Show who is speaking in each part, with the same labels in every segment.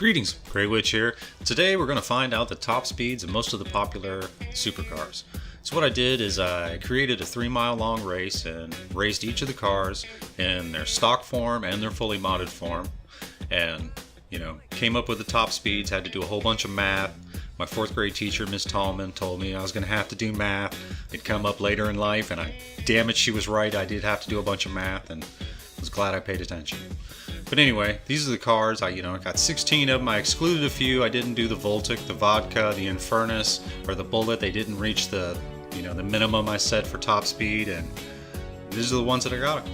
Speaker 1: Greetings, Grey here. Today we're going to find out the top speeds of most of the popular supercars. So what I did is I created a 3-mile long race and raced each of the cars in their stock form and their fully modded form. And, came up with the top speeds, had to do a whole bunch of math. My 4th grade teacher, Miss Tallman, told me I was going to have to do math. It'd come up later in life, and damn it, she was right. I did have to do a bunch of math, and was glad I paid attention. But anyway, these are the cars. I got 16 of them. I excluded a few. I didn't do the Voltic, the Vodka, the Infernus, or the Bullet. They didn't reach the minimum I set for top speed, and these are the ones that I got.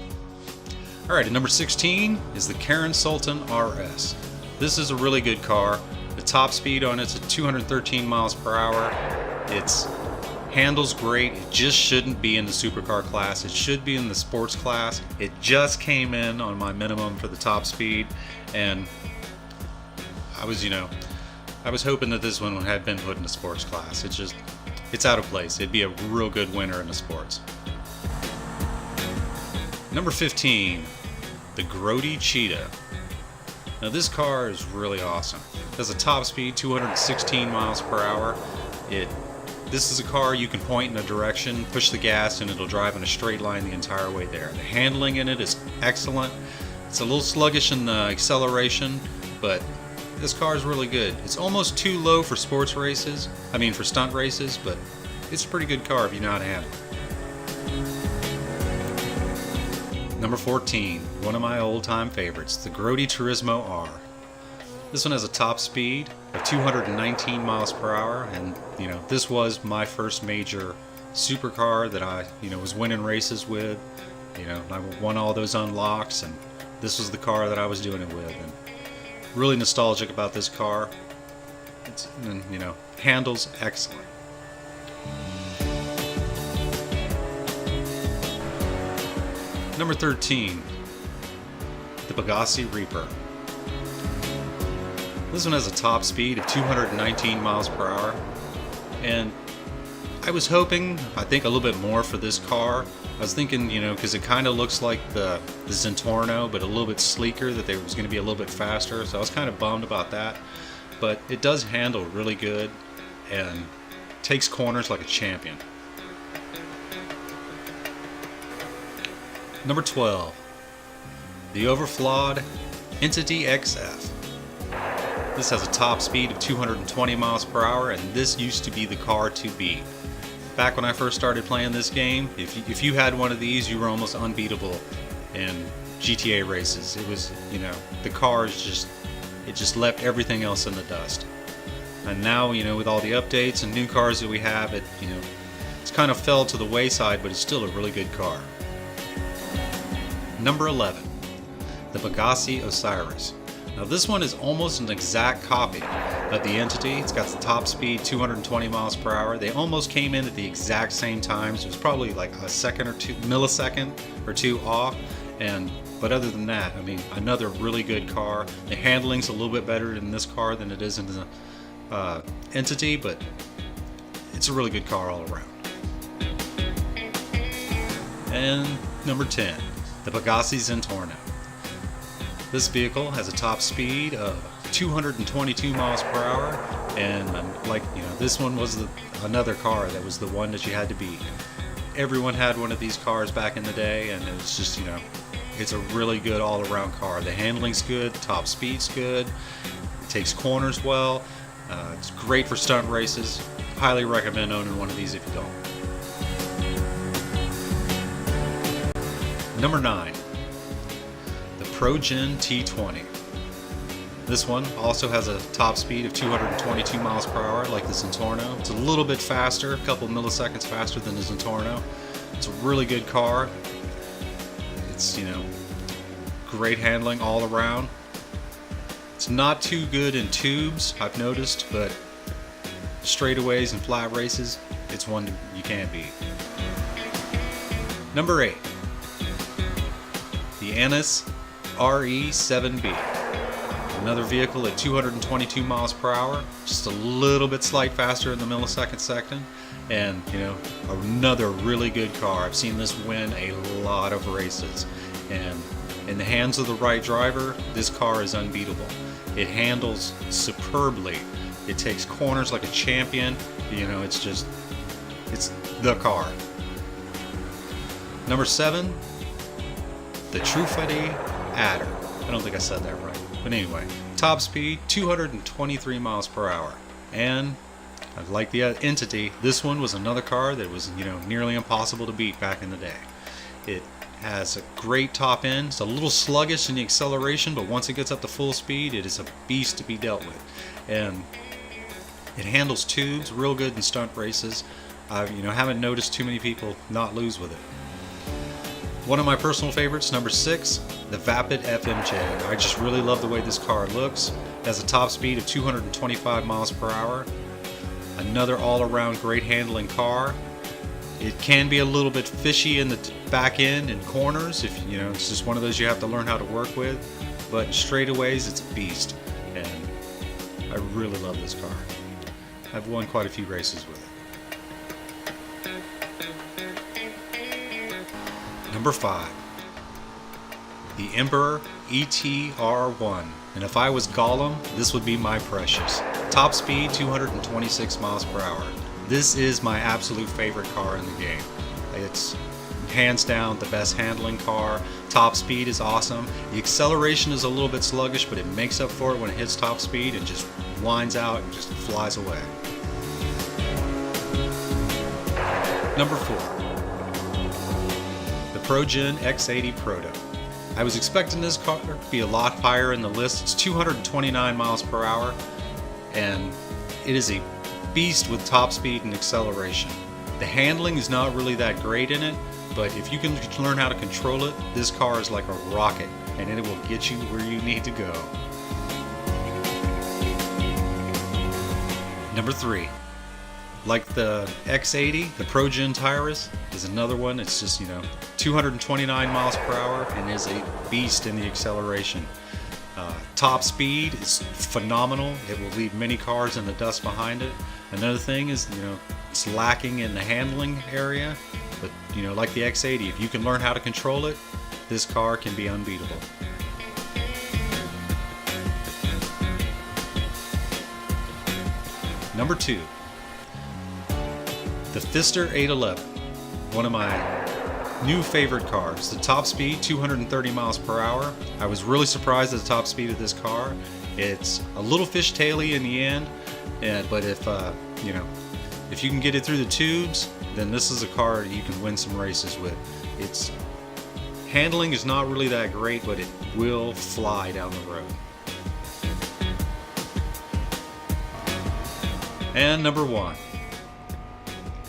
Speaker 1: Alright, at number 16 is the Sultan RS. This is a really good car. The top speed on it's at 213 miles per hour. It's handles great. It just shouldn't be in the supercar class. It should be in the sports class. It just came in on my minimum for the top speed, and I was hoping that this one had been put in the sports class. It's out of place. It'd be a real good winner in the sports. Number 15, the Grody Cheetah. Now this car is really awesome. It has a top speed 216 miles per hour. This is a car you can point in a direction, push the gas, and it'll drive in a straight line the entire way there. The handling in it is excellent. It's a little sluggish in the acceleration, but this car is really good. It's almost too low for for stunt races, but it's a pretty good car if you know how to handle it. Number 14, one of my old-time favorites, the Grody Turismo R. This one has a top speed of 219 miles per hour, and this was my first major supercar that I was winning races with. I won all those unlocks, and this was the car that I was doing it with. And really nostalgic about this car. Handles excellent. Number 13, the Pegasi Reaper. This one has a top speed of 219 miles per hour, and I was hoping, I think, a little bit more for this car. I was thinking, because it kind of looks like the Zentorno, but a little bit sleeker, that it was going to be a little bit faster, so I was kind of bummed about that. But it does handle really good and takes corners like a champion. Number 12, the overflawed Entity XF. This has a top speed of 220 miles per hour, and this used to be the car to beat. Back when I first started playing this game, if you had one of these, you were almost unbeatable in GTA races. It was, the car just left everything else in the dust. And now, with all the updates and new cars that we have, it's kind of fell to the wayside, but it's still a really good car. Number 11, the Pegasi Osiris. Now this one is almost an exact copy of the Entity. It's got the top speed 220 miles per hour. They almost came in at the exact same times. It was probably like a millisecond or two off. But other than that, another really good car. The handling's a little bit better in this car than it is in the Entity, but it's a really good car all around. And number 10, the Pegasi Zentorno. This vehicle has a top speed of 222 miles per hour, and this one was another car that was the one that you had to beat. Everyone had one of these cars back in the day, and it was just, it's a really good all-around car. The handling's good, the top speed's good, it takes corners well, it's great for stunt races. Highly recommend owning one of these if you don't. Number 9. Progeny T20. This one also has a top speed of 222 miles per hour like the Zentorno. It's a little bit faster, a couple milliseconds faster than the Zentorno. It's a really good car. It's, great handling all around. It's not too good in tubes, I've noticed, but straightaways and flat races, it's one you can't beat. Number 8, the Annis RE7B. Another vehicle at 222 miles per hour, just a little bit slight faster in the millisecond second, and another really good car. I've seen this win a lot of races, and in the hands of the right driver, this car is unbeatable. It handles superbly. It takes corners like a champion. You know, it's the car. Number 7, the Truffaut Adder. I don't think I said that right. But anyway, top speed 223 miles per hour. And like the Entity, this one was another car that was, you know, nearly impossible to beat back in the day. It has a great top end. It's a little sluggish in the acceleration, but once it gets up to full speed, it is a beast to be dealt with. And it handles tubes real good in stunt races. I haven't noticed too many people not lose with it. One of my personal favorites, number 6, the Vapid FMJ. I just really love the way this car looks. It has a top speed of 225 miles per hour. Another all-around great handling car. It can be a little bit fishy in the back end and corners. If you know, it's just one of those you have to learn how to work with. But in straightaways, it's a beast, and I really love this car. I've won quite a few races with it. Number 5, the Emperor ETR1. And if I was Gollum, this would be my precious. Top speed 226 miles per hour. This is my absolute favorite car in the game. It's hands down the best handling car. Top speed is awesome. The acceleration is a little bit sluggish, but it makes up for it when it hits top speed and just winds out and just flies away. Number 4. The Progen XAT Proto. I was expecting this car to be a lot higher in the list. It's 229 miles per hour, and it is a beast with top speed and acceleration. The handling is not really that great in it, but if you can learn how to control it, this car is like a rocket, and it will get you where you need to go. Number 3. Like the X80, the progenitor is another one. It's just, 229 miles per hour and is a beast in the acceleration. Top speed is phenomenal. It will leave many cars in the dust behind it. Another thing is, it's lacking in the handling area. But, like the X80, if you can learn how to control it, this car can be unbeatable. Number 2. The Pfister 811, one of my new favorite cars. The top speed, 230 miles per hour. I was really surprised at the top speed of this car. It's a little fishtaily in the end, but if you can get it through the tubes, then this is a car you can win some races with. Its handling is not really that great, but it will fly down the road. And number 1.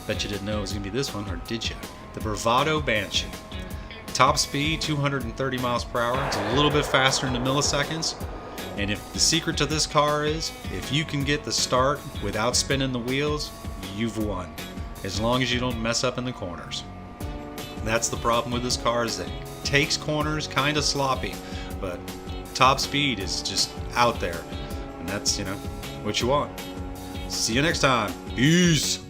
Speaker 1: Bet you didn't know it was going to be this one, or did you? The Bravado Banshee. Top speed 230 miles per hour. It's a little bit faster in the milliseconds. And if the secret to this car is, if you can get the start without spinning the wheels, you've won. As long as you don't mess up in the corners. That's the problem with this car, is that it takes corners kind of sloppy, but top speed is just out there. And that's, what you want. See you next time. Peace.